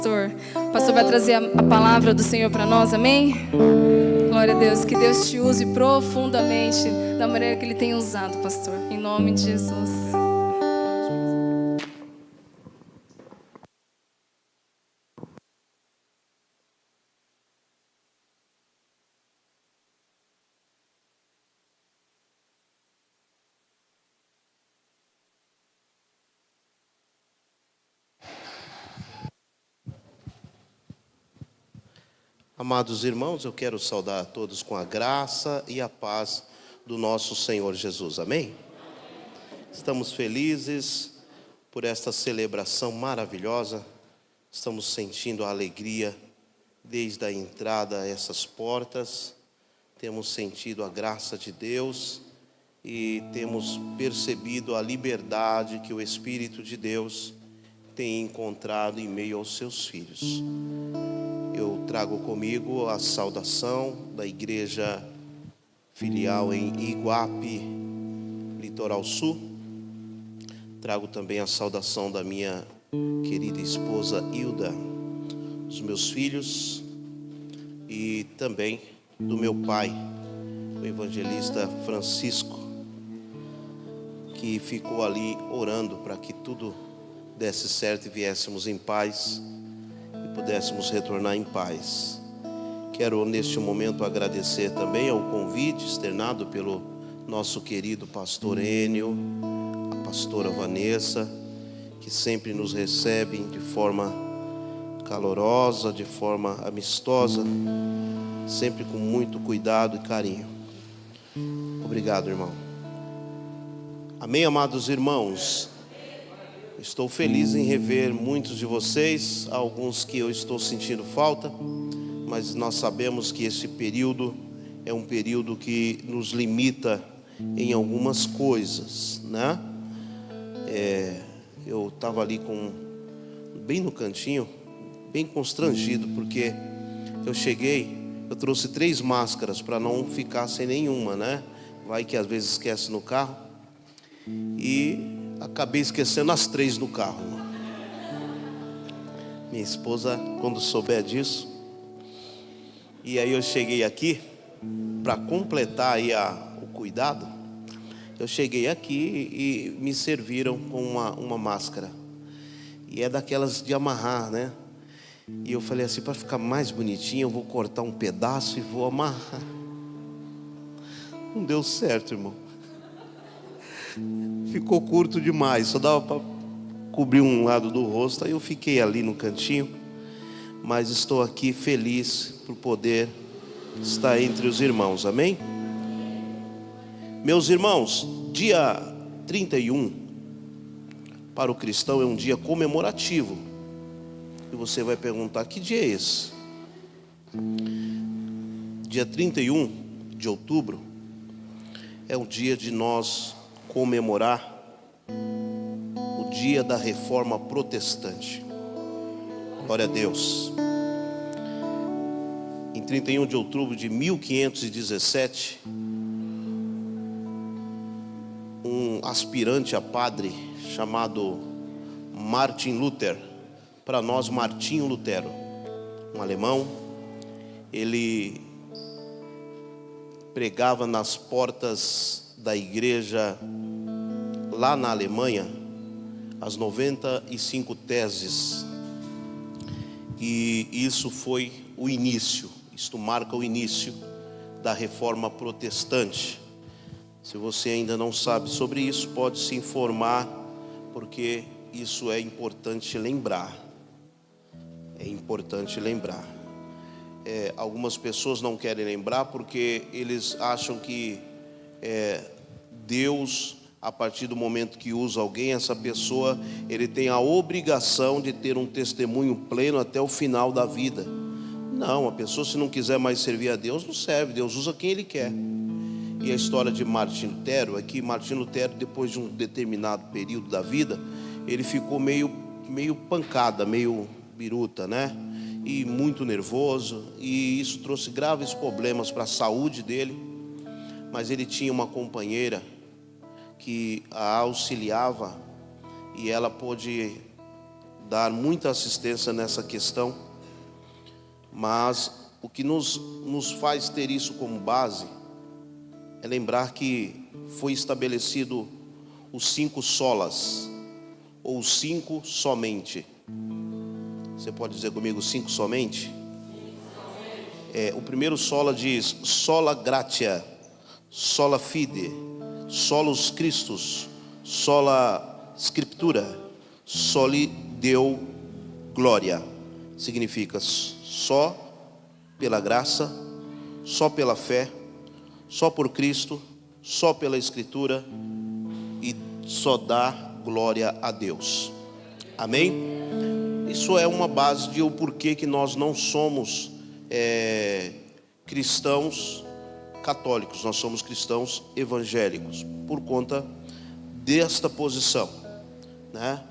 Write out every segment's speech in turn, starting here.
O pastor vai trazer a palavra do Senhor para nós, amém? Glória a Deus, que Deus te use profundamente da maneira que Ele tem usado, pastor, em nome de Jesus. Amados irmãos, eu quero saudar a todos com a graça e a paz do nosso Senhor Jesus, amém? Estamos felizes por esta celebração maravilhosa, estamos sentindo a alegria desde a entrada a essas portas, temos sentido a graça de Deus e temos percebido a liberdade que o Espírito de Deus tem encontrado em meio aos seus filhos. Eu trago comigo a saudação da igreja filial em Iguape, Litoral Sul. Trago também a saudação da minha querida esposa Hilda, dos meus filhos e também do meu pai, o evangelista Francisco, que ficou ali orando para que tudo desse certo e viéssemos em paz e pudéssemos retornar em paz. Quero neste momento agradecer também ao convite externado pelo nosso querido pastor Enio, a pastora Vanessa, que sempre nos recebem de forma calorosa, de forma amistosa, sempre com muito cuidado e carinho. Obrigado, irmão. Amém, amados irmãos. Estou feliz em rever muitos de vocês, alguns que eu estou sentindo falta, mas nós sabemos que esse período é um período que nos limita em algumas coisas, né? Eu estava ali bem no cantinho, bem constrangido, porque eu cheguei, eu trouxe 3 máscaras para não ficar sem nenhuma, né? Vai que às vezes esquece no carro, e acabei esquecendo as 3 no carro. Minha esposa, quando souber disso. E aí eu cheguei aqui, para completar aí o cuidado, eu cheguei aqui e me serviram com uma máscara. E é daquelas de amarrar, né? E eu falei assim, para ficar mais bonitinho, eu vou cortar um pedaço e vou amarrar. Não deu certo, irmão. Ficou curto demais, só dava para cobrir um lado do rosto. Aí eu fiquei ali no cantinho, mas estou aqui feliz por poder estar entre os irmãos, amém? Meus irmãos, dia 31 para o cristão é um dia comemorativo. E você vai perguntar, que dia é esse? Dia 31 de outubro é o dia de nós comemorar o dia da Reforma Protestante. Glória a Deus. Em 31 de outubro de 1517, um aspirante a padre chamado Martin Luther, para nós Martinho Lutero, um alemão, ele pregava nas portas da igreja lá na Alemanha as 95 teses, e isso foi o início, isto marca o início da Reforma Protestante. Se você ainda não sabe sobre isso, pode se informar, porque isso é importante lembrar. É importante lembrar. Algumas pessoas não querem lembrar porque eles acham que Deus, a partir do momento que usa alguém, essa pessoa, ele tem a obrigação de ter um testemunho pleno até o final da vida. Não, a pessoa, se não quiser mais servir a Deus, não serve. Deus usa quem Ele quer. E a história de Martim Lutero é que Martim Lutero, depois de um determinado período da vida, ele ficou meio pancada, meio biruta, né? E muito nervoso, e isso trouxe graves problemas para a saúde dele. Mas ele tinha uma companheira que a auxiliava, e ela pôde dar muita assistência nessa questão, mas o que nos faz ter isso como base é lembrar que foi estabelecido os 5 solas, ou 5 somente. Você pode dizer comigo 5 somente? O primeiro sola diz: sola gratia, sola fide, solus Christus, sola scriptura, soli Deo gloria. Significa só pela graça, só pela fé, só por Cristo, só pela Escritura e só dá glória a Deus. Amém? Isso é uma base de o porquê que nós não somos cristãos católicos, nós somos cristãos evangélicos, por conta desta posição, né?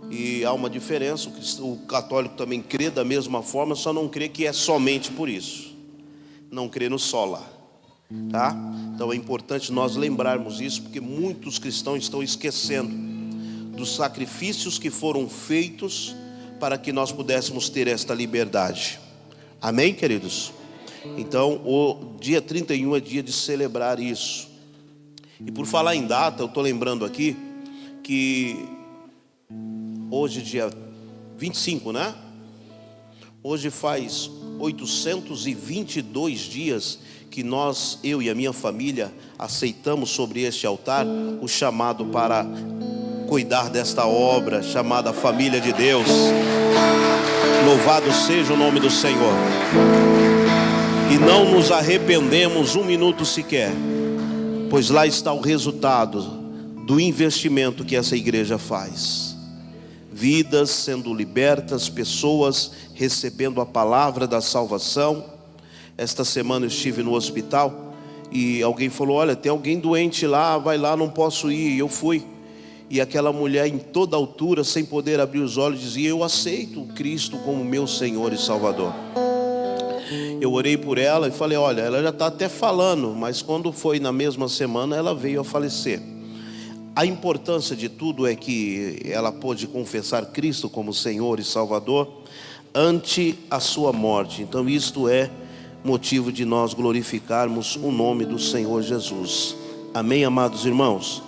E há uma diferença, o católico também crê da mesma forma, só não crê que é somente por isso, não crê no sola, tá? Então é importante nós lembrarmos isso, porque muitos cristãos estão esquecendo dos sacrifícios que foram feitos para que nós pudéssemos ter esta liberdade. Amém, queridos? Então o dia 31 é dia de celebrar isso. E por falar em data, eu estou lembrando aqui que hoje, dia 25, né? Hoje faz 822 dias que eu e a minha família aceitamos sobre este altar o chamado para cuidar desta obra chamada Família de Deus. Louvado seja o nome do Senhor. E não nos arrependemos um minuto sequer, pois lá está o resultado do investimento que essa igreja faz. Vidas sendo libertas, pessoas recebendo a palavra da salvação. Esta semana eu estive no hospital e alguém falou: olha, tem alguém doente lá, vai lá, não posso ir. E eu fui. E aquela mulher em toda altura, sem poder abrir os olhos, dizia: eu aceito Cristo como meu Senhor e Salvador. Eu orei por ela e falei: olha, ela já está até falando, mas quando foi na mesma semana ela veio a falecer. A importância de tudo é que ela pôde confessar Cristo como Senhor e Salvador ante a sua morte. Então isto é motivo de nós glorificarmos o nome do Senhor Jesus. Amém, amados irmãos?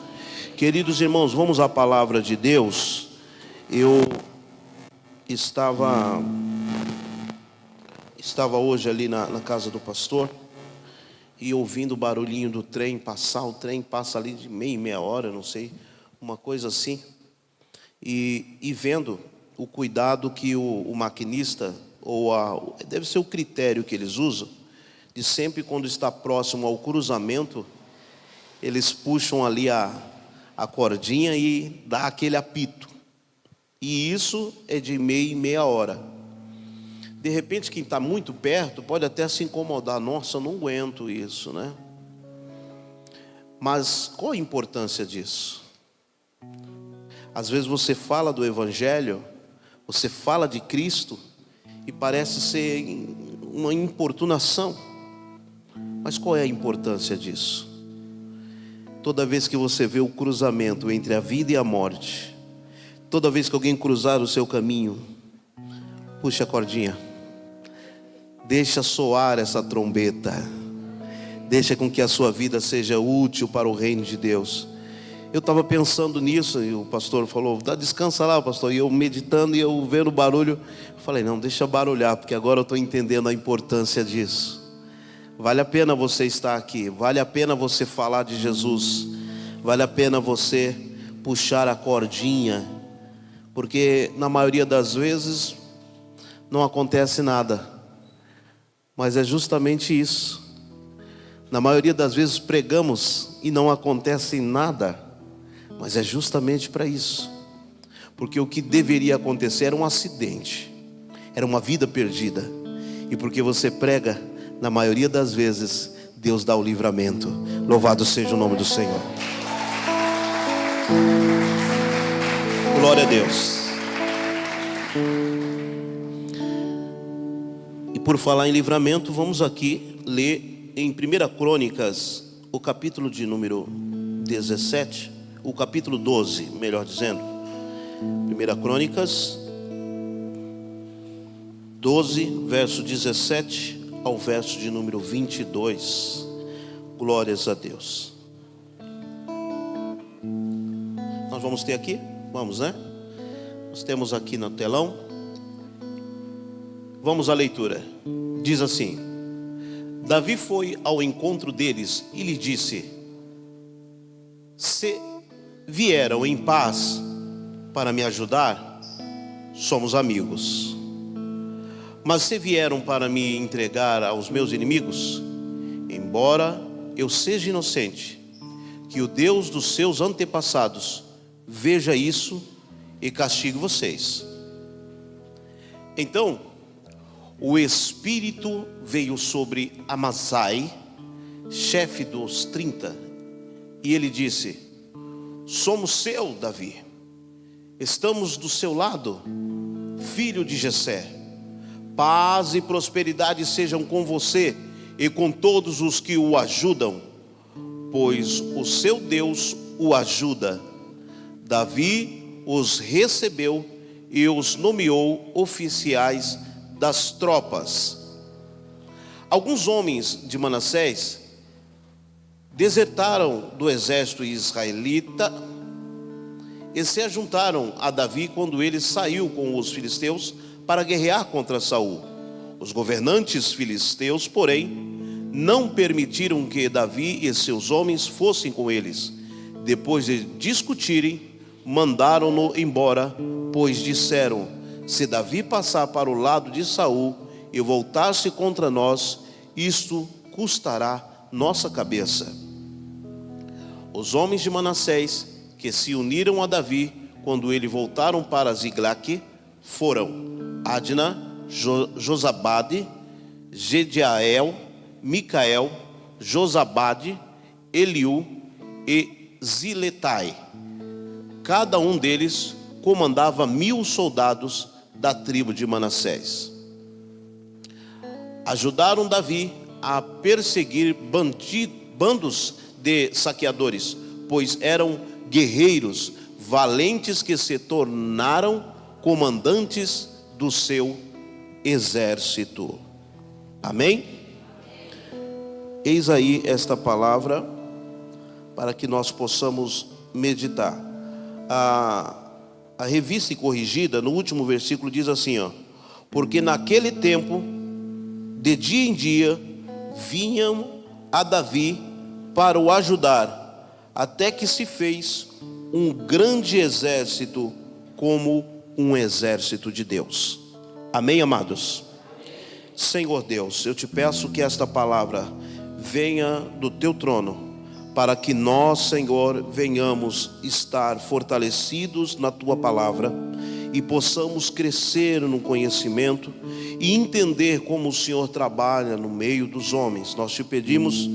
Queridos irmãos, vamos à palavra de Deus. Eu estava hoje ali na casa do pastor e ouvindo o barulhinho do trem passar. O trem passa ali de meia hora, não sei, uma coisa assim. E vendo o cuidado que o maquinista, deve ser o critério que eles usam, de sempre quando está próximo ao cruzamento, eles puxam ali a cordinha e dá aquele apito. E isso é de meia hora. De repente, quem está muito perto pode até se incomodar. Nossa, eu não aguento isso, né? Mas qual a importância disso? Às vezes você fala do Evangelho, você fala de Cristo e parece ser uma importunação. Mas qual é a importância disso? Toda vez que você vê o cruzamento entre a vida e a morte, toda vez que alguém cruzar o seu caminho, puxa a cordinha, deixa soar essa trombeta, deixa com que a sua vida seja útil para o reino de Deus. Eu estava pensando nisso e o pastor falou: descansa lá, pastor. E eu meditando e eu vendo o barulho, falei: não, deixa barulhar, porque agora eu estou entendendo a importância disso. Vale a pena você estar aqui, vale a pena você falar de Jesus, vale a pena você puxar a cordinha, porque na maioria das vezes não acontece nada, mas é justamente isso. Na maioria das vezes pregamos e não acontece nada, mas é justamente para isso, porque o que deveria acontecer era um acidente, era uma vida perdida, e porque você prega, na maioria das vezes Deus dá o livramento. Louvado seja o nome do Senhor. Glória a Deus. E por falar em livramento, vamos aqui ler em 1 Crônicas, o capítulo de número 17, o capítulo 12, melhor dizendo. 1 Crônicas, 12, verso 17 ao verso de número 22. Glórias a Deus. Nós vamos ter aqui? Vamos, né? Nós temos aqui no telão. Vamos à leitura. Diz assim: Davi foi ao encontro deles e lhe disse: se vieram em paz para me ajudar, somos amigos. Mas se vieram para me entregar aos meus inimigos, embora eu seja inocente, que o Deus dos seus antepassados veja isso e castigue vocês. Então o Espírito veio sobre Amasai, chefe dos 30, e ele disse: somos seu, Davi, estamos do seu lado, filho de Jessé. Paz e prosperidade sejam com você e com todos os que o ajudam, pois o seu Deus o ajuda. Davi os recebeu e os nomeou oficiais das tropas. Alguns homens de Manassés desertaram do exército israelita e se ajuntaram a Davi quando ele saiu com os filisteus para guerrear contra Saul. Os governantes filisteus, porém, não permitiram que Davi e seus homens fossem com eles. Depois de discutirem, mandaram-no embora, pois disseram: se Davi passar para o lado de Saul e voltar-se contra nós, isto custará nossa cabeça. Os homens de Manassés que se uniram a Davi quando ele voltaram para Ziglague foram Adna, Josabade, Gediael, Micael, Josabade, Eliú e Ziletai. Cada um deles comandava 1000 soldados da tribo de Manassés. Ajudaram Davi a perseguir bandos de saqueadores, pois eram guerreiros valentes que se tornaram comandantes do seu exército. Amém? Eis aí esta palavra para que nós possamos meditar. A revista e corrigida, no último versículo, diz assim, porque naquele tempo, de dia em dia, vinham a Davi para o ajudar, até que se fez um grande exército, como um exército de Deus. Amém, amados? Senhor Deus, eu te peço que esta palavra venha do teu trono, para que nós, Senhor, venhamos estar fortalecidos na tua palavra e possamos crescer no conhecimento e entender como o Senhor trabalha no meio dos homens. Nós te pedimos,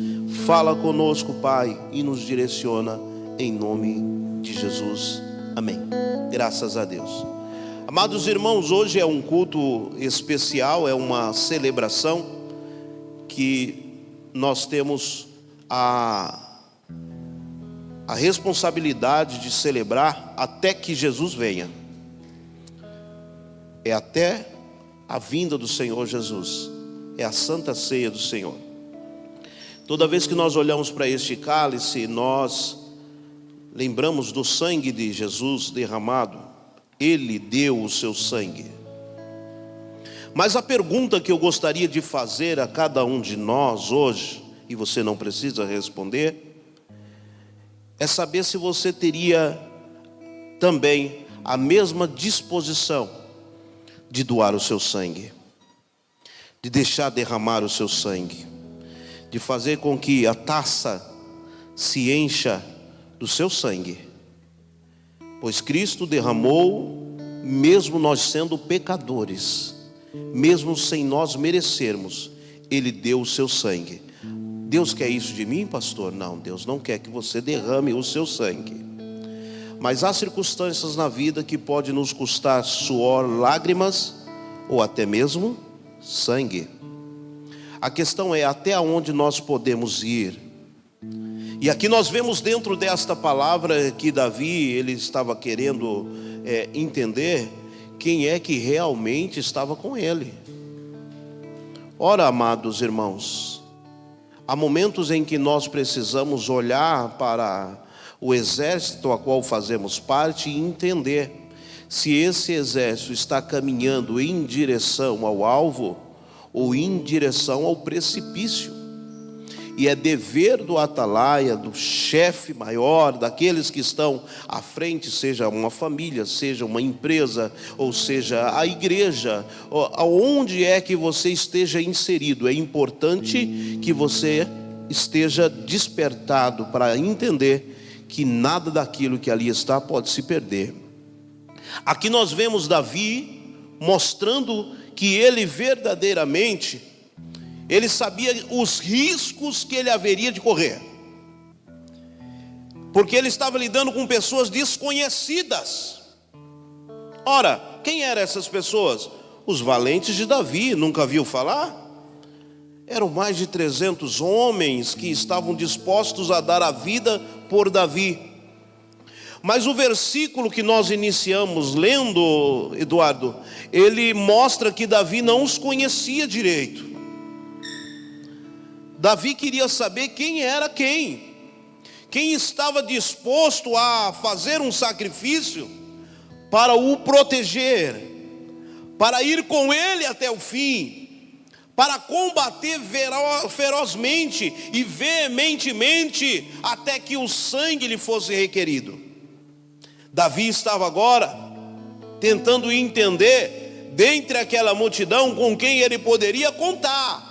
fala conosco, Pai, e nos direciona em nome de Jesus. Amém. Graças a Deus. Amados irmãos, hoje é um culto especial, é uma celebração que nós temos a responsabilidade de celebrar até que Jesus venha. É até a vinda do Senhor Jesus, é a Santa Ceia do Senhor. Toda vez que nós olhamos para este cálice, nós lembramos do sangue de Jesus derramado. Ele deu o seu sangue. Mas a pergunta que eu gostaria de fazer a cada um de nós hoje, e você não precisa responder, é saber se você teria também a mesma disposição de doar o seu sangue, de deixar derramar o seu sangue, de fazer com que a taça se encha do seu sangue. Pois Cristo derramou, mesmo nós sendo pecadores, mesmo sem nós merecermos, Ele deu o seu sangue. Deus quer isso de mim, pastor? Não, Deus não quer que você derrame o seu sangue. Mas há circunstâncias na vida que podem nos custar suor, lágrimas ou até mesmo sangue. A questão é até onde nós podemos ir. E aqui nós vemos dentro desta palavra que Davi, ele estava querendo entender quem é que realmente estava com ele. Ora, amados irmãos, há momentos em que nós precisamos olhar para o exército a qual fazemos parte e entender se esse exército está caminhando em direção ao alvo ou em direção ao precipício. E é dever do atalaia, do chefe maior, daqueles que estão à frente, seja uma família, seja uma empresa, ou seja a igreja, aonde é que você esteja inserido, é importante que você esteja despertado para entender que nada daquilo que ali está pode se perder. Aqui nós vemos Davi mostrando que ele verdadeiramente, ele sabia os riscos que ele haveria de correr, porque ele estava lidando com pessoas desconhecidas. Ora, quem eram essas pessoas? Os valentes de Davi, nunca viu falar? Eram mais de 300 homens que estavam dispostos a dar a vida por Davi. Mas o versículo que nós iniciamos lendo, Eduardo, ele mostra que Davi não os conhecia direito. Davi queria saber quem era quem estava disposto a fazer um sacrifício para o proteger, para ir com ele até o fim, para combater ferozmente e veementemente até que o sangue lhe fosse requerido. Davi estava agora tentando entender, dentre aquela multidão, com quem ele poderia contar.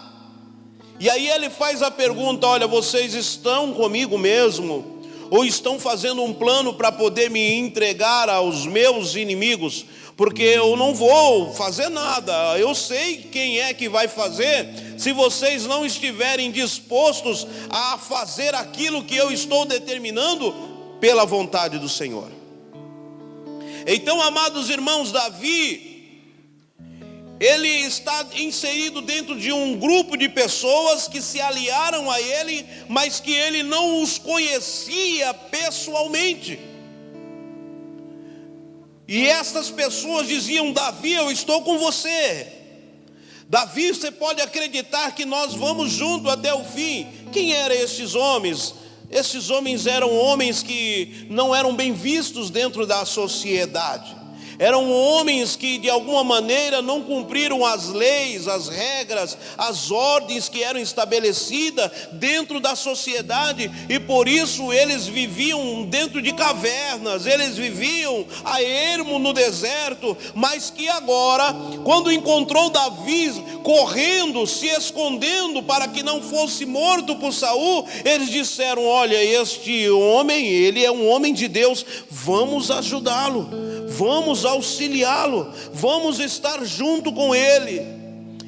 E aí ele faz a pergunta: olha, vocês estão comigo mesmo? Ou estão fazendo um plano para poder me entregar aos meus inimigos? Porque eu não vou fazer nada, eu sei quem é que vai fazer, se vocês não estiverem dispostos a fazer aquilo que eu estou determinando pela vontade do Senhor. Então, amados irmãos, Davi, ele está inserido dentro de um grupo de pessoas que se aliaram a ele, mas que ele não os conhecia pessoalmente. E essas pessoas diziam: Davi, eu estou com você. Davi, você pode acreditar que nós vamos junto até o fim. Quem eram esses homens? Esses homens eram homens que não eram bem vistos dentro da sociedade. Eram homens que de alguma maneira não cumpriram as leis, as regras, as ordens que eram estabelecidas dentro da sociedade, e por isso eles viviam dentro de cavernas, eles viviam a ermo no deserto. Mas que agora, quando encontrou Davi correndo, se escondendo para que não fosse morto por Saul, eles disseram: olha, este homem, ele é um homem de Deus, vamos ajudá-lo, vamos auxiliá-lo, vamos estar junto com ele.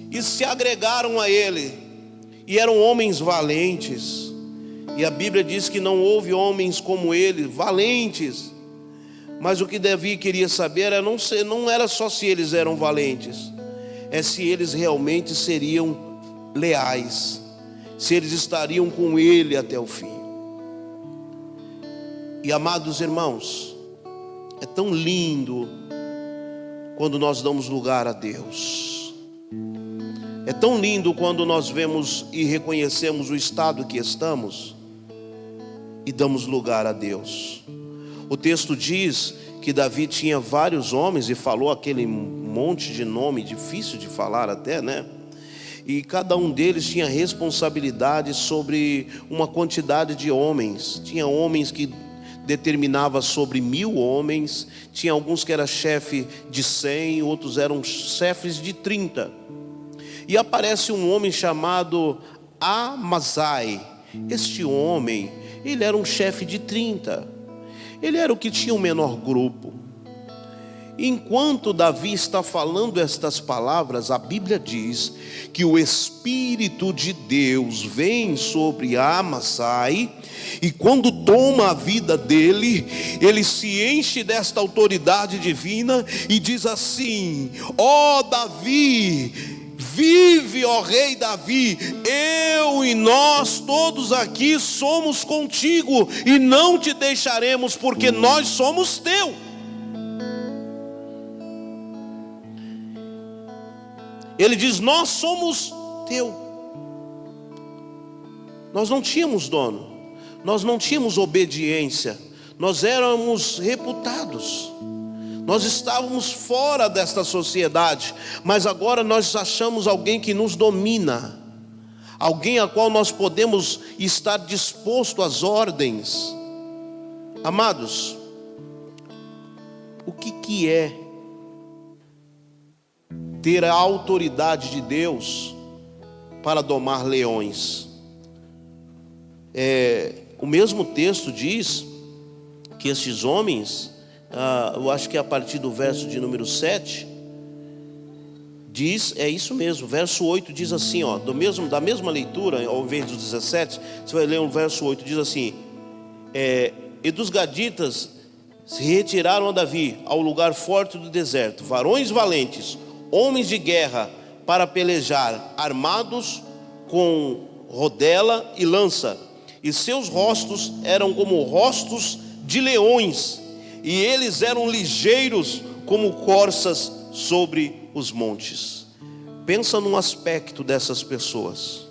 E se agregaram a ele, e eram homens valentes, e a Bíblia diz que não houve homens como ele, valentes. Mas o que Davi queria saber era não era só se eles eram valentes, é se eles realmente seriam leais, se eles estariam com ele até o fim. E amados irmãos, é tão lindo quando nós damos lugar a Deus. É tão lindo quando nós vemos e reconhecemos o estado que estamos e damos lugar a Deus. O texto diz que Davi tinha vários homens, e falou aquele monte de nome difícil de falar até, né? E cada um deles tinha responsabilidade sobre uma quantidade de homens. Tinha homens que determinava sobre 1000 homens, tinha alguns que era chefe de 100, outros eram chefes de 30. E aparece um homem chamado Amasai. Este homem, ele era um chefe de 30. Ele era o que tinha o menor grupo. Enquanto Davi está falando estas palavras, a Bíblia diz que o Espírito de Deus vem sobre Amasai, e quando toma a vida dele, ele se enche desta autoridade divina e diz assim: ó Davi, vive, ó rei Davi, eu e nós todos aqui somos contigo e não te deixaremos, porque nós somos teu. Ele diz: nós somos teu. Nós não tínhamos dono, nós não tínhamos obediência, nós éramos reputados, nós estávamos fora desta sociedade, mas agora nós achamos alguém que nos domina, alguém a qual nós podemos estar disposto às ordens. Amados, o que é ter a autoridade de Deus para domar leões? O mesmo texto diz que esses homens, eu acho que é a partir do verso de número 7, diz, é isso mesmo, verso 8 diz assim, ó, da mesma leitura, ao invés do 17, você vai ler o verso 8, diz assim, e dos gaditas se retiraram a Davi ao lugar forte do deserto, varões valentes, homens de guerra, para pelejar, armados com rodela e lança, e seus rostos eram como rostos de leões, e eles eram ligeiros como corças sobre os montes. Pensa num aspecto dessas pessoas.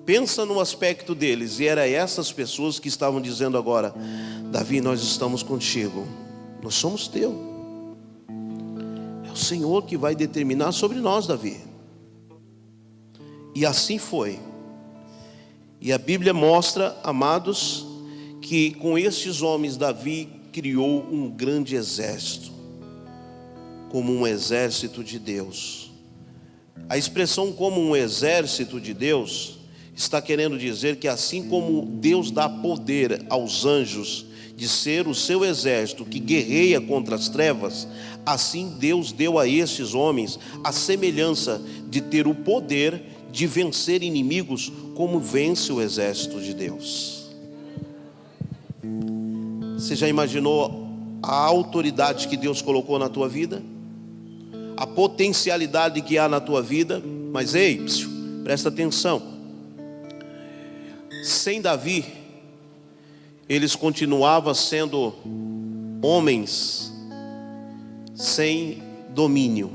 Pensa no aspecto deles. E era essas pessoas que estavam dizendo agora: Davi, nós estamos contigo, nós somos teu. É o Senhor que vai determinar sobre nós, Davi. E assim foi. E a Bíblia mostra, amados, que com estes homens Davi criou um grande exército, como um exército de Deus. A expressão como um exército de Deus está querendo dizer que assim como Deus dá poder aos anjos de ser o seu exército que guerreia contra as trevas, assim Deus deu a estes homens a semelhança de ter o poder de vencer inimigos como vence o exército de Deus. Você já imaginou a autoridade que Deus colocou na tua vida? A potencialidade que há na tua vida? Mas ei, presta atenção. Sem Davi, eles continuavam sendo homens sem domínio.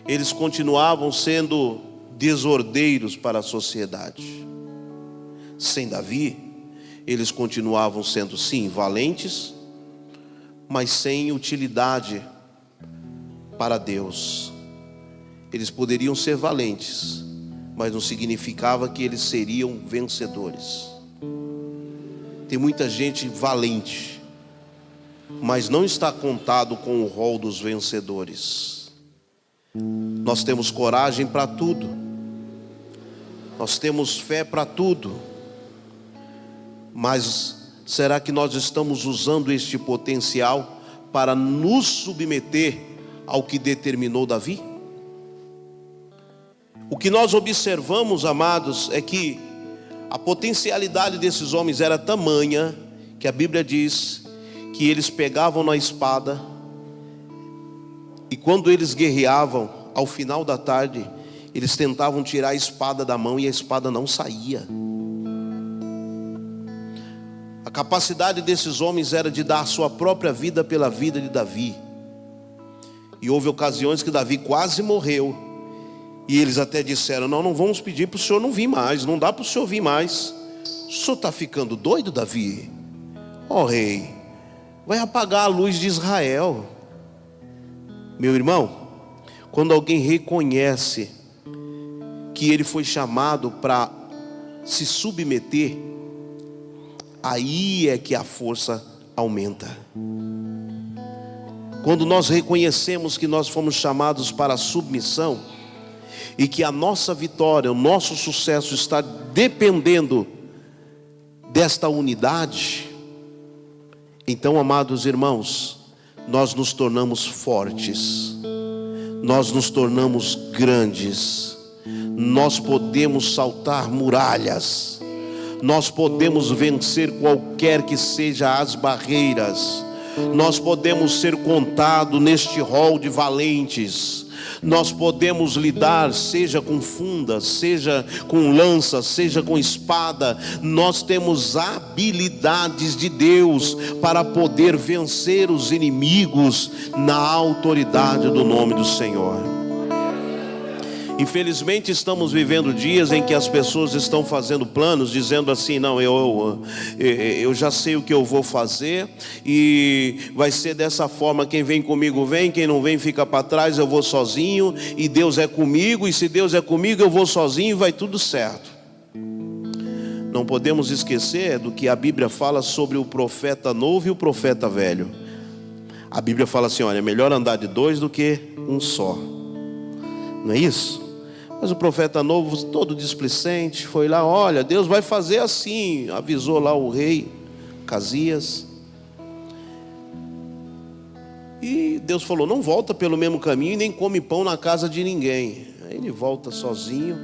Eles continuavam sendo desordeiros para a sociedade. Sem Davi, eles continuavam sendo, sim, valentes, mas sem utilidade para Deus. Eles poderiam ser valentes, mas não significava que eles seriam vencedores. Tem muita gente valente, mas não está contado com o rol dos vencedores. Nós temos coragem para tudo, nós temos fé para tudo, mas será que nós estamos usando este potencial para nos submeter ao que determinou Davi? O que nós observamos, amados, é que a potencialidade desses homens era tamanha, que a Bíblia diz que eles pegavam na espada, e quando eles guerreavam, ao final da tarde, eles tentavam tirar a espada da mão e a espada não saía. A capacidade desses homens era de dar a sua própria vida pela vida de Davi. E houve ocasiões que Davi quase morreu, e eles até disseram: não vamos pedir para o senhor não vir mais, não dá para o senhor vir mais. O senhor está ficando doido, Davi? Ó rei, vai apagar a luz de Israel. Meu irmão, quando alguém reconhece que ele foi chamado para se submeter, aí é que a força aumenta. Quando nós reconhecemos que nós fomos chamados para a submissão, e que a nossa vitória, o nosso sucesso está dependendo desta unidade, então, amados irmãos, nós nos tornamos fortes, nós nos tornamos grandes, nós podemos saltar muralhas, nós podemos vencer qualquer que seja as barreiras, nós podemos ser contados neste rol de valentes, nós podemos lidar, seja com fundas, seja com lança, seja com espada. Nós temos habilidades de Deus para poder vencer os inimigos na autoridade do nome do Senhor. Infelizmente estamos vivendo dias em que as pessoas estão fazendo planos, dizendo assim: não, eu já sei o que eu vou fazer, e vai ser dessa forma, quem vem comigo vem, quem não vem fica para trás, eu vou sozinho, e Deus é comigo, e se Deus é comigo eu vou sozinho e vai tudo certo. Não podemos esquecer do que a Bíblia fala sobre o profeta novo e o profeta velho. A Bíblia fala assim: olha, é melhor andar de dois do que um só. Não é isso? Mas o profeta novo, todo displicente, foi lá: olha, Deus vai fazer assim. Avisou lá o rei Casias. E Deus falou: não volta pelo mesmo caminho e nem come pão na casa de ninguém. Aí ele volta sozinho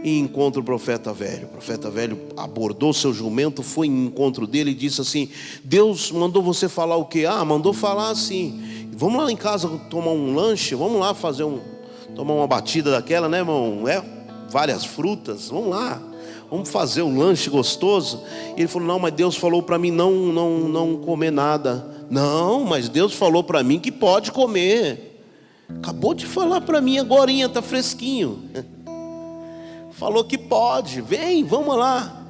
e encontra o profeta velho. O profeta velho abordou seu jumento, foi em encontro dele e disse assim: Deus mandou você falar o quê? Mandou falar assim: vamos lá em casa tomar um lanche, vamos lá tomar uma batida daquela, né, irmão? Várias frutas, vamos lá, vamos fazer um lanche gostoso. E ele falou: não, mas Deus falou para mim não comer nada. Não, mas Deus falou para mim que pode comer. Acabou de falar para mim agorinha, está fresquinho. Falou que pode, vem, vamos lá.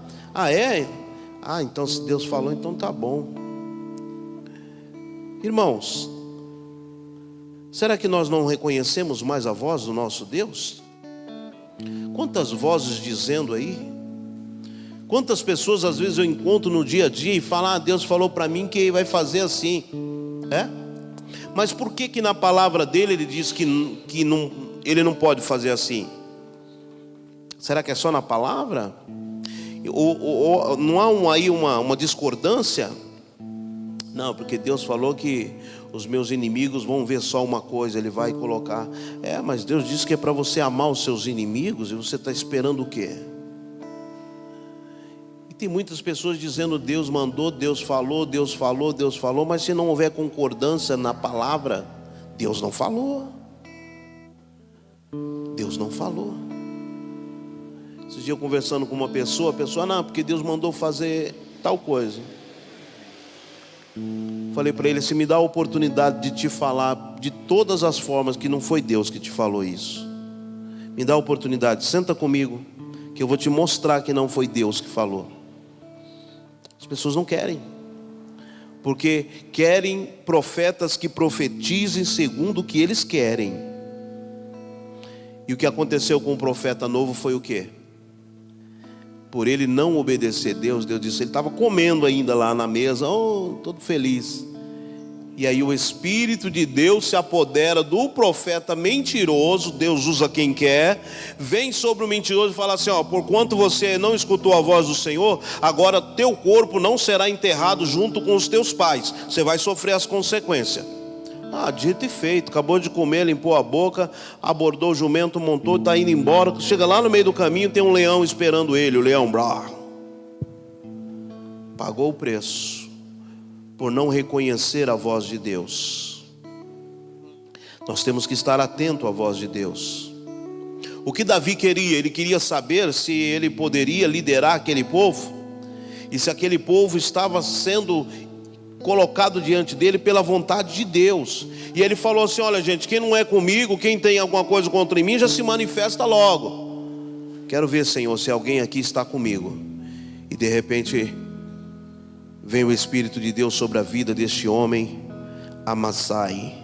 É? Então se Deus falou, então tá bom. Irmãos, será que nós não reconhecemos mais a voz do nosso Deus? Quantas vozes dizendo aí? Quantas pessoas às vezes eu encontro no dia a dia e falam: Deus falou para mim que vai fazer assim. Mas por que na palavra dele ele diz que não, ele não pode fazer assim? Será que é só na palavra? Ou não há aí uma discordância? Não, porque Deus falou que os meus inimigos vão ver só uma coisa, Ele vai colocar. Mas Deus disse que é para você amar os seus inimigos, e você está esperando o quê? E tem muitas pessoas dizendo: Deus mandou, Deus falou, Deus falou, Deus falou. Mas se não houver concordância na palavra, Deus não falou. Deus não falou. Esses dias eu conversando com uma pessoa, a pessoa: não, porque Deus mandou fazer tal coisa. Falei para ele: se me dá a oportunidade de te falar de todas as formas que não foi Deus que te falou isso, me dá a oportunidade, senta comigo, que eu vou te mostrar que não foi Deus que falou. As pessoas não querem, porque querem profetas que profetizem segundo o que eles querem. E o que aconteceu com o profeta novo foi o quê? Por ele não obedecer a Deus, Deus disse, ele estava comendo ainda lá na mesa, todo feliz. E aí o Espírito de Deus se apodera do profeta mentiroso, Deus usa quem quer, vem sobre o mentiroso e fala assim: porquanto você não escutou a voz do Senhor, agora teu corpo não será enterrado junto com os teus pais, você vai sofrer as consequências. Dito e feito, acabou de comer, limpou a boca, abordou o jumento, montou, está indo embora. Chega lá no meio do caminho, tem um leão esperando ele. O leão pagou o preço por não reconhecer a voz de Deus. Nós temos que estar atento à voz de Deus. O que Davi queria? Ele queria saber se ele poderia liderar aquele povo, e se aquele povo estava sendo colocado diante dele pela vontade de Deus. E ele falou assim: olha gente, quem não é comigo, quem tem alguma coisa contra mim, já se manifesta logo. Quero ver, Senhor, se alguém aqui está comigo. E de repente vem o Espírito de Deus sobre a vida deste homem, Amassai,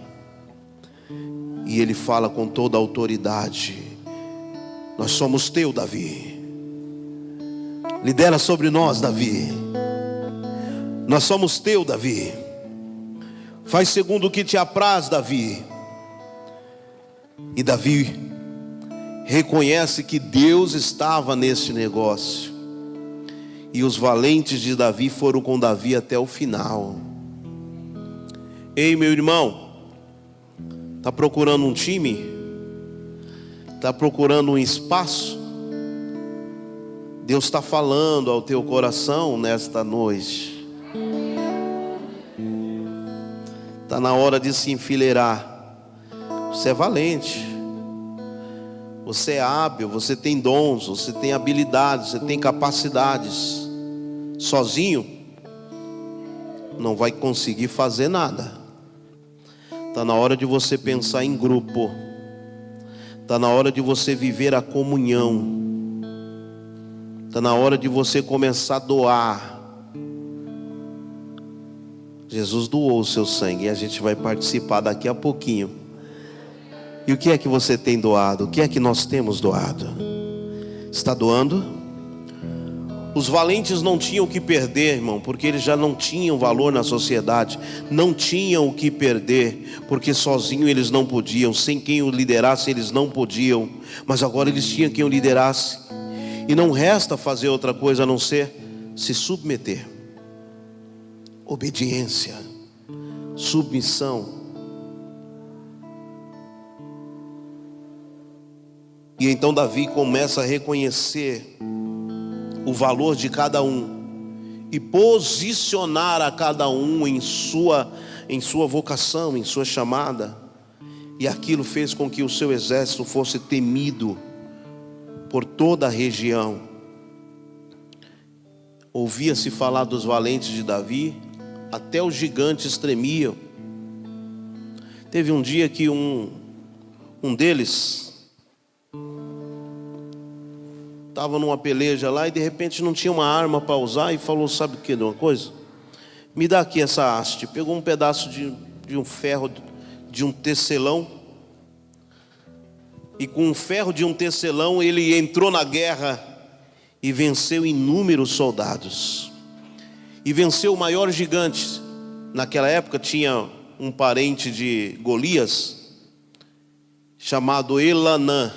e ele fala com toda a autoridade: nós somos teu, Davi. Lidera sobre nós, Davi. Nós somos teu, Davi. Faz segundo o que te apraz, Davi. E Davi reconhece que Deus estava nesse negócio. E os valentes de Davi foram com Davi até o final. Ei, meu irmão, está procurando um time? Está procurando um espaço? Deus está falando ao teu coração nesta noite. Está na hora de se enfileirar. Você é valente, você é hábil, você tem dons, você tem habilidades, você tem capacidades. Sozinho não vai conseguir fazer nada. Está na hora de você pensar em grupo. Está na hora de você viver a comunhão. Está na hora de você começar a doar. Jesus doou o seu sangue e a gente vai participar daqui a pouquinho. E o que é que você tem doado? O que é que nós temos doado? Está doando? Os valentes não tinham o que perder, irmão, porque eles já não tinham valor na sociedade. Não tinham o que perder, porque sozinhos eles não podiam. Sem quem o liderasse eles não podiam. Mas agora eles tinham quem o liderasse. E não resta fazer outra coisa a não ser se submeter. Obediência, submissão. E então Davi começa a reconhecer o valor de cada um e posicionar a cada um em sua vocação, em sua chamada. E aquilo fez com que o seu exército fosse temido por toda a região. Ouvia-se falar dos valentes de Davi, até os gigantes tremiam. Teve um dia que um deles estava numa peleja lá e de repente não tinha uma arma para usar e falou: sabe o que de uma coisa? Me dá aqui essa haste. Pegou um pedaço de um ferro, de um tecelão, e com o ferro de um tecelão ele entrou na guerra e venceu inúmeros soldados. E venceu o maior gigante. Naquela época tinha um parente de Golias chamado Elanã.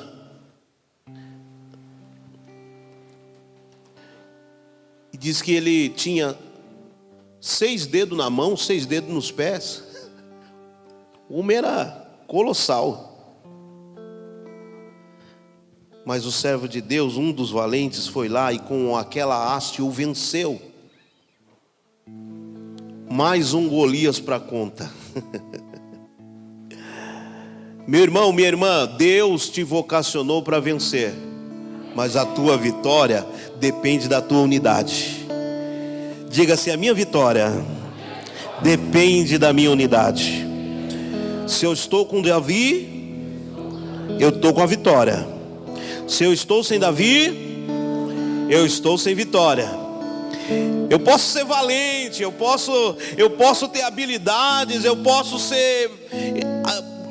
Diz que ele tinha 6 dedos na mão, 6 dedos nos pés. O homem era colossal. Mas o servo de Deus, um dos valentes, foi lá e com aquela haste o venceu. Mais um Golias para conta. Meu irmão, minha irmã, Deus te vocacionou para vencer. Mas a tua vitória depende da tua unidade. Diga-se: a minha vitória depende da minha unidade. Se eu estou com Davi, eu estou com a vitória. Se eu estou sem Davi, eu estou sem vitória. Eu posso ser valente, eu posso ter habilidades, eu posso ser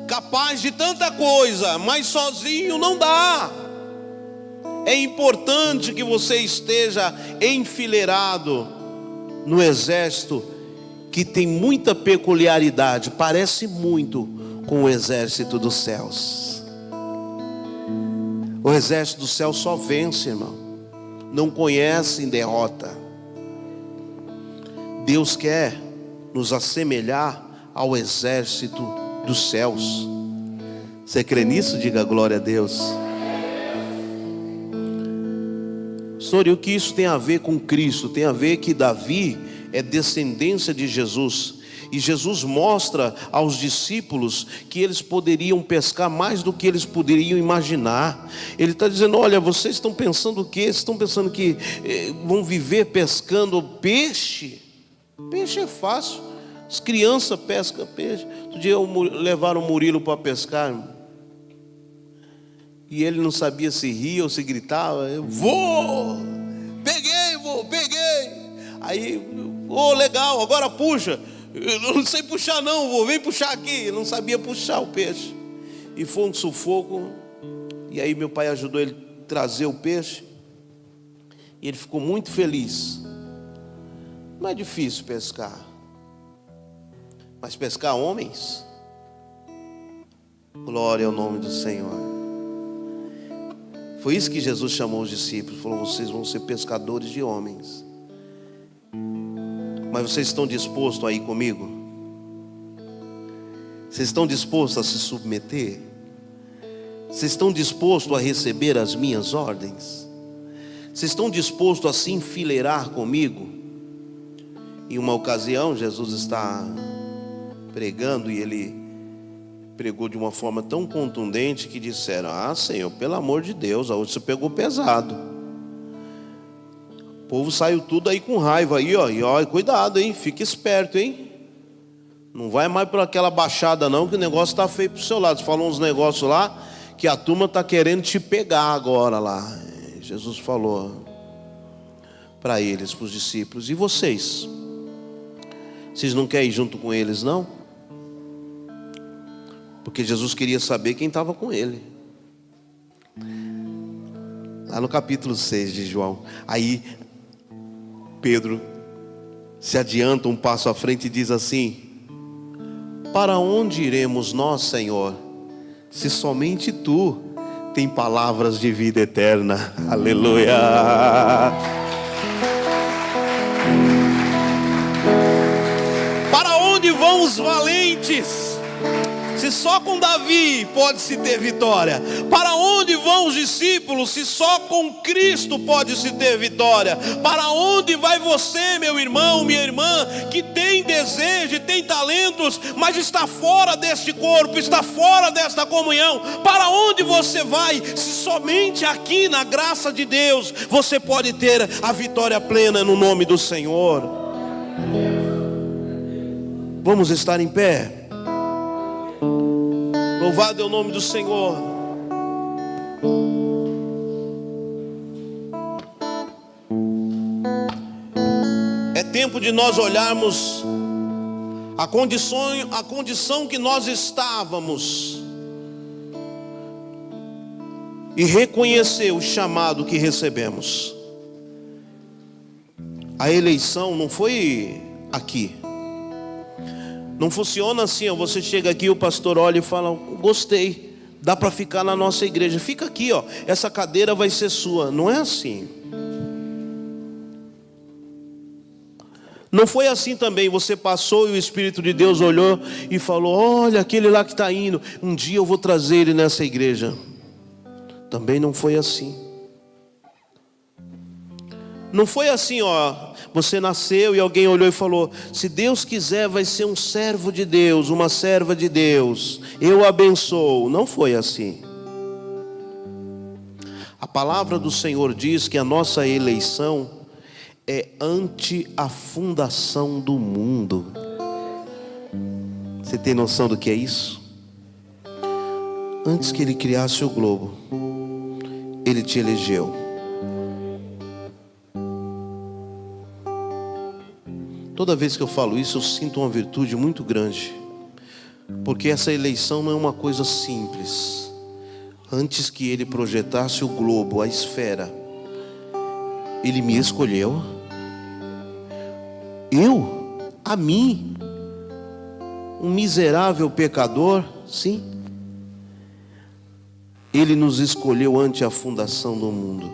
capaz de tanta coisa, mas sozinho não dá. É importante que você esteja enfileirado no exército que tem muita peculiaridade, parece muito com o exército dos céus. O exército dos céus só vence, irmão, não conhece em derrota. Deus quer nos assemelhar ao exército dos céus. Você crê nisso? Diga glória a Deus. Senhor, e o que isso tem a ver com Cristo? Tem a ver que Davi é descendência de Jesus. E Jesus mostra aos discípulos que eles poderiam pescar mais do que eles poderiam imaginar. Ele está dizendo: olha, vocês estão pensando o quê? Vocês estão pensando que vão viver pescando peixe? Peixe é fácil. As crianças pescam peixe. Outro dia levaram o Murilo para pescar, e ele não sabia se ria ou se gritava. Eu vou, peguei. Aí, legal, agora puxa. Eu não sei puxar não, vem puxar aqui. Ele não sabia puxar o peixe. E foi um sufoco. E aí meu pai ajudou ele a trazer o peixe. E ele ficou muito feliz. Não é difícil pescar. Mas pescar homens, glória ao nome do Senhor. Foi isso que Jesus chamou os discípulos. Falou: vocês vão ser pescadores de homens. Mas vocês estão dispostos a ir comigo? Vocês estão dispostos a se submeter? Vocês estão dispostos a receber as minhas ordens? Vocês estão dispostos a se enfileirar comigo? Em uma ocasião, Jesus está pregando e ele pregou de uma forma tão contundente que disseram: ah, Senhor, pelo amor de Deus, hoje você pegou pesado. O povo saiu tudo aí com raiva aí, ó. E ó, cuidado, hein? Fica esperto, hein? Não vai mais por aquela baixada não, que o negócio está feio pro seu lado. Você falou uns negócios lá que a turma está querendo te pegar agora lá. Jesus falou para eles, para os discípulos: e vocês? Vocês não querem ir junto com eles, não? Porque Jesus queria saber quem estava com ele. Lá no capítulo 6 de João. Aí Pedro se adianta um passo à frente e diz assim: para onde iremos nós, Senhor, se somente Tu tem palavras de vida eterna? Aleluia. Para onde vão os valentes, se só com Davi pode-se ter vitória? Para onde vão os discípulos, se só com Cristo pode-se ter vitória? Para onde vai você, meu irmão, minha irmã, que tem desejo e tem talentos, mas está fora deste corpo, está fora desta comunhão? Para onde você vai, se somente aqui na graça de Deus você pode ter a vitória plena no nome do Senhor? Vamos estar em pé. Louvado é o nome do Senhor. É tempo de nós olharmos a condição que nós estávamos e reconhecer o chamado que recebemos. A eleição não foi aqui. Não funciona assim, ó. Você chega aqui, o pastor olha e fala: gostei, dá para ficar na nossa igreja. Fica aqui, ó. Essa cadeira vai ser sua. Não é assim. Não foi assim também. Você passou e o Espírito de Deus olhou e falou: olha, aquele lá que está indo, um dia eu vou trazer ele nessa igreja. Também não foi assim. Não foi assim, ó. Você nasceu e alguém olhou e falou: se Deus quiser vai ser um servo de Deus, uma serva de Deus, eu abençoo. Não foi assim. A palavra do Senhor diz que a nossa eleição é ante a fundação do mundo. Você tem noção do que é isso? Antes que Ele criasse o globo, Ele te elegeu. Toda vez que eu falo isso, eu sinto uma virtude muito grande, porque essa eleição não é uma coisa simples. Antes que Ele projetasse o globo, a esfera, Ele me escolheu. A mim, um miserável pecador, sim. Ele nos escolheu ante a fundação do mundo.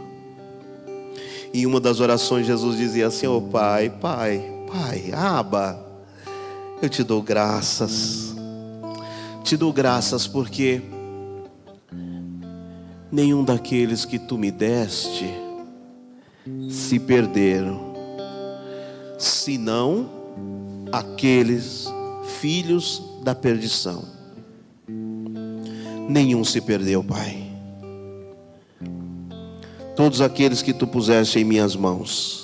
Em uma das orações, Jesus dizia assim: ó Pai, Abba, eu te dou graças. Te dou graças porque nenhum daqueles que tu me deste se perderam, senão aqueles filhos da perdição. Nenhum se perdeu, Pai. Todos aqueles que tu puseste em minhas mãos.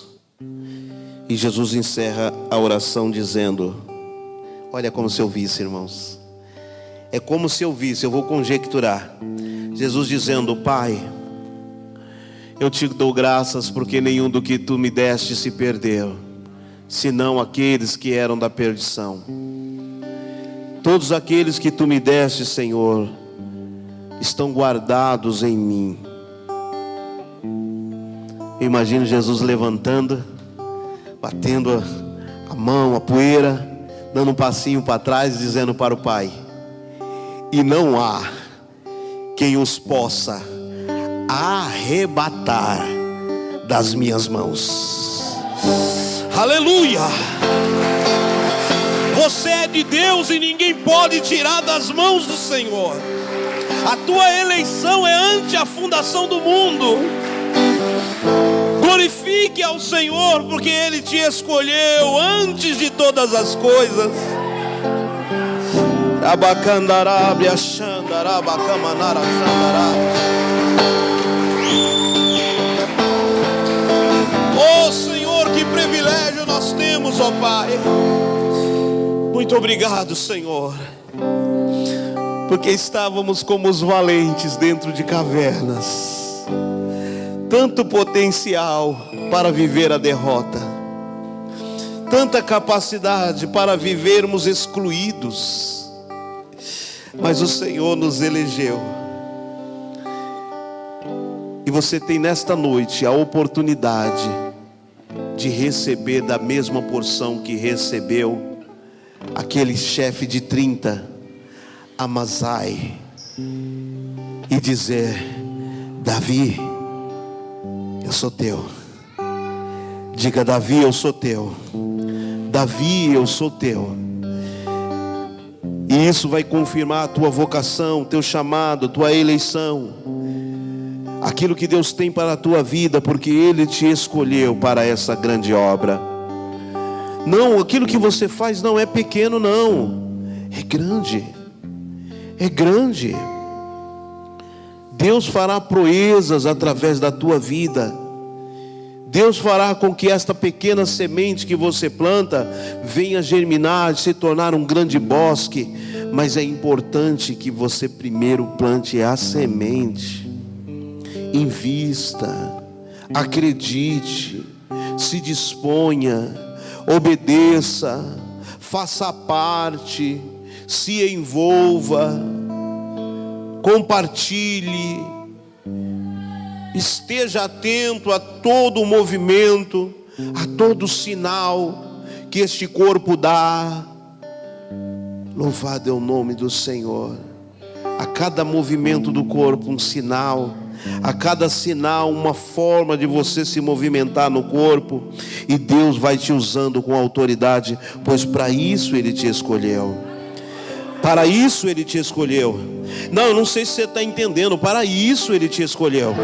E Jesus encerra a oração dizendo: olha como se eu visse, irmãos. É como se eu visse, eu vou conjecturar. Jesus dizendo: Pai, eu te dou graças porque nenhum do que tu me deste se perdeu, senão aqueles que eram da perdição. Todos aqueles que tu me deste, Senhor, estão guardados em mim. Eu imagino Jesus levantando, batendo a mão, a poeira, dando um passinho para trás, dizendo para o Pai: e não há quem os possa arrebatar das minhas mãos. Aleluia! Você é de Deus e ninguém pode tirar das mãos do Senhor. A tua eleição é ante a fundação do mundo. Glorifique ao Senhor, porque Ele te escolheu antes de todas as coisas. Oh Senhor, que privilégio nós temos, ó Pai. Muito obrigado, Senhor, porque estávamos como os valentes dentro de cavernas. Tanto potencial para viver a derrota, tanta capacidade para vivermos excluídos, mas o Senhor nos elegeu. E você tem nesta noite a oportunidade de receber da mesma porção que recebeu aquele chefe de 30, Amazai, e dizer: Davi, eu sou teu. Diga: Davi, eu sou teu. Davi, eu sou teu. E isso vai confirmar a tua vocação, teu chamado, tua eleição, aquilo que Deus tem para a tua vida, porque Ele te escolheu para essa grande obra. Não, aquilo que você faz não é pequeno, não, é grande. É grande. Deus fará proezas através da tua vida. Deus fará com que esta pequena semente que você planta venha germinar, se tornar um grande bosque. Mas é importante que você primeiro plante a semente. Invista, acredite, se disponha, obedeça, faça parte, se envolva, compartilhe, esteja atento a todo o movimento, a todo sinal que este corpo dá. Louvado é o nome do Senhor. A cada movimento do corpo um sinal, a cada sinal uma forma de você se movimentar no corpo, e Deus vai te usando com autoridade, pois para isso Ele te escolheu. Para isso Ele te escolheu. Não, eu não sei se você está entendendo. Para isso Ele te escolheu.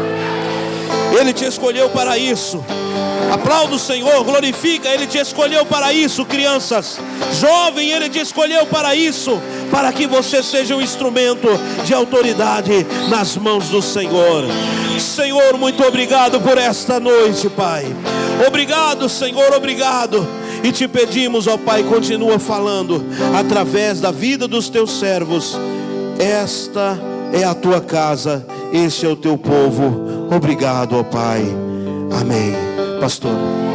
Ele te escolheu para isso. Aplauda o Senhor, glorifica. Ele te escolheu para isso, crianças. Jovem, Ele te escolheu para isso, para que você seja um instrumento de autoridade nas mãos do Senhor. Senhor, muito obrigado por esta noite, Pai. Obrigado, Senhor, obrigado. E te pedimos, ó Pai, continua falando através da vida dos teus servos. Esta é a tua casa, este é o teu povo. Obrigado, ó Pai. Amém. Pastor.